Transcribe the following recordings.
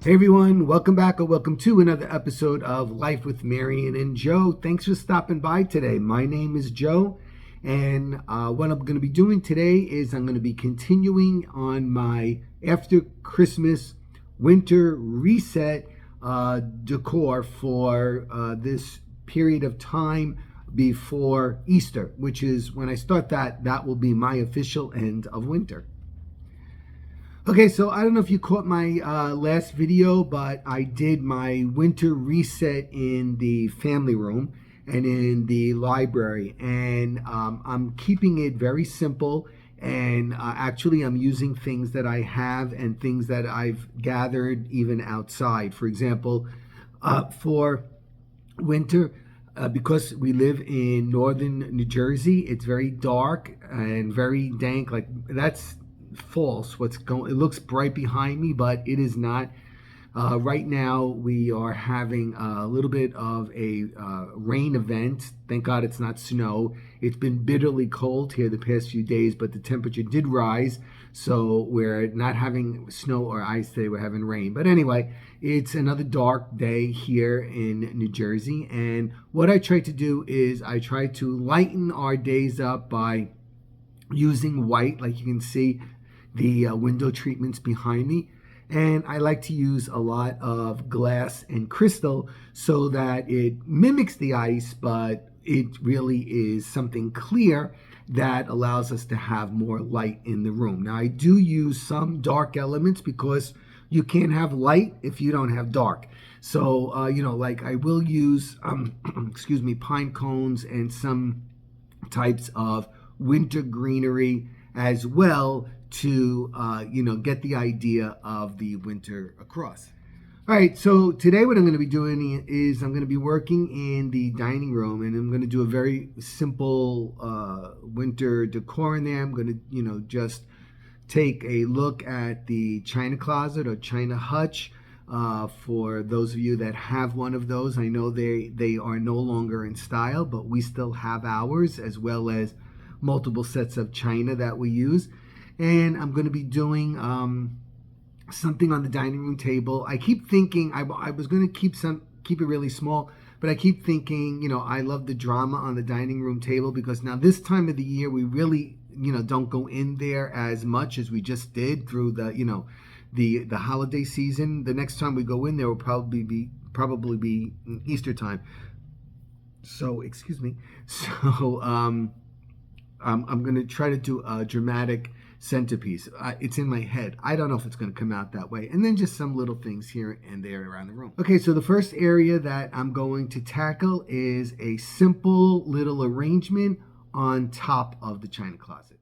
Hey everyone, welcome back or welcome to another episode of Life with Marion and Joe. Thanks for stopping by today. My name is Joe, and what I'm going to be doing today is I'm going to be continuing on my after Christmas winter reset decor for this period of time before Easter, which is when I start that will be my official end of winter. Okay, so I don't know if you caught my last video, but I did my winter reset in the family room and in the library, and I'm keeping it very simple, and actually I'm using things that I have and things that I've gathered even outside. For example, for winter, because we live in northern New Jersey, it's very dark and very dank. Like, that's false. It looks bright behind me, but it is not. Right now we are having a little bit of a rain event. Thank God it's not snow. It's been bitterly cold here the past few days, but the temperature did rise, so we're not having snow or ice today. We're having rain. But anyway, it's another dark day here in New Jersey, and what I try to do is I try to lighten our days up by using white, like you can see the window treatments behind me. And I like to use a lot of glass and crystal so that it mimics the ice, but it really is something clear that allows us to have more light in the room. Now, I do use some dark elements because you can't have light if you don't have dark. So, like I will use, pine cones and some types of winter greenery as well to get the idea of the winter across. All right, so today what I'm going to be doing is I'm going to be working in the dining room, and I'm going to do a very simple winter decor in there. I'm going to just take a look at the china closet or china hutch. For those of you that have one of those, I know they are no longer in style, but we still have ours, as well as multiple sets of china that we use. And I'm going to be doing something on the dining room table. I keep thinking I was going to keep it really small, but I keep thinking, I love the drama on the dining room table, because now this time of the year we really don't go in there as much as we just did through the holiday season. The next time we go in there will probably be Easter time. So excuse me. So I'm going to try to do a dramatic centerpiece. It's in my head. I don't know if it's going to come out that way. And then just some little things here and there around the room. Okay, so the first area that I'm going to tackle is a simple little arrangement on top of the china closet.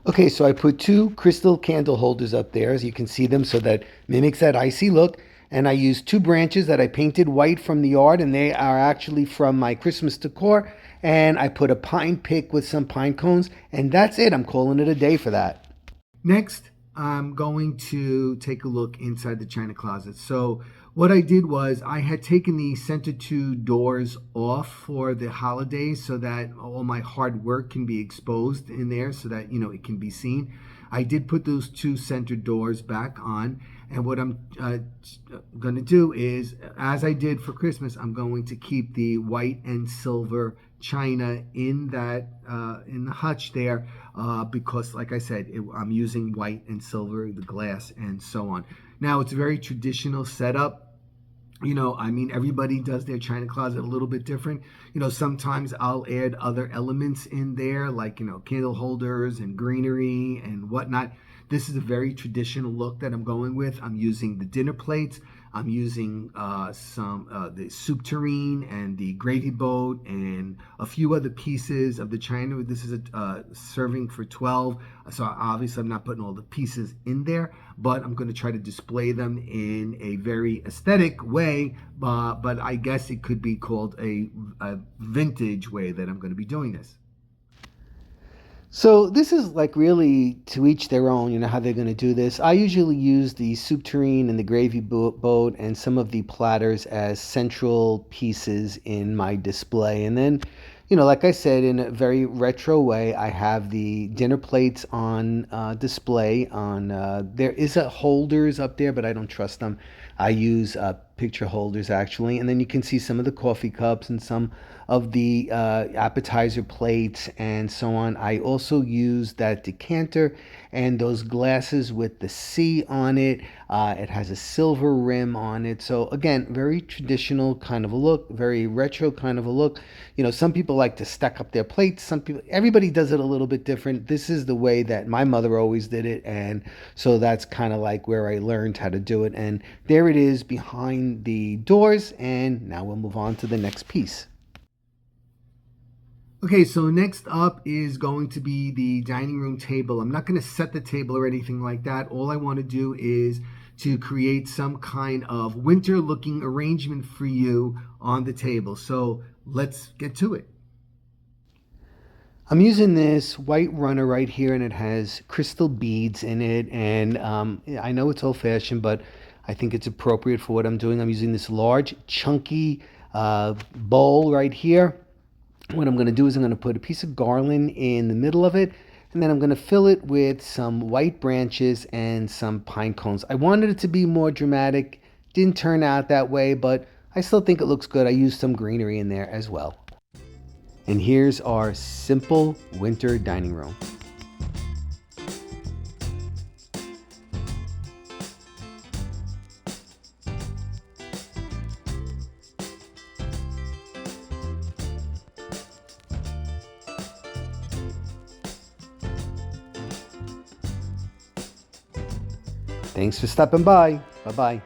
Okay, so I put two crystal candle holders up there, as you can see them, so that mimics that icy look. And I used two branches that I painted white from the yard, and they are actually from my Christmas decor. And I put a pine pick with some pine cones, and that's it. I'm calling it a day for that. Next, I'm going to take a look inside the china closet. So what I did was I had taken the center two doors off for the holidays so that all my hard work can be exposed in there, so that it can be seen. I did put those two center doors back on, and what I'm going to do is, as I did for Christmas, I'm going to keep the white and silver china in the hutch there, because, like I said, I'm using white and silver, the glass, and so on. Now, it's a very traditional setup. Everybody does their china closet a little bit different. Sometimes I'll add other elements in there, like, candle holders and greenery and whatnot. This is a very traditional look that I'm going with. I'm using the dinner plates. I'm using the soup tureen and the gravy boat and a few other pieces of the china. This is a serving for 12, so obviously I'm not putting all the pieces in there, but I'm going to try to display them in a very aesthetic way, but I guess it could be called a vintage way that I'm going to be doing this. So this is like really to each their own, you know, how they're going to do this. I usually use the soup tureen and the gravy boat and some of the platters as central pieces in my display. And then, you know, like I said, in a very retro way, I have the dinner plates on display. There is a holders up there, but I don't trust them. I use picture holders actually, and then you can see some of the coffee cups and some of the appetizer plates and so on. I also use that decanter and those glasses with the C on it. It has a silver rim on it. So again, very traditional kind of a look, very retro kind of a look. You know, some people like to stack up their plates. Some people, everybody does it a little bit different. This is the way that my mother always did it, and so that's kind of like where I learned how to do it. And there it is behind the doors. And now we'll move on to the next piece. Okay, so next up is going to be the dining room table. I'm not going to set the table or anything like that. All I want to do is to create some kind of winter looking arrangement for you on the table. So let's get to it. I'm using this white runner right here, and it has crystal beads in it. And I know it's old fashioned, but I think it's appropriate for what I'm doing. I'm using this large, chunky bowl right here. What I'm going to do is I'm going to put a piece of garland in the middle of it, and then I'm going to fill it with some white branches and some pine cones. I wanted it to be more dramatic. Didn't turn out that way, but I still think it looks good. I used some greenery in there as well. And here's our simple winter dining room. Thanks for stopping by. Bye-bye.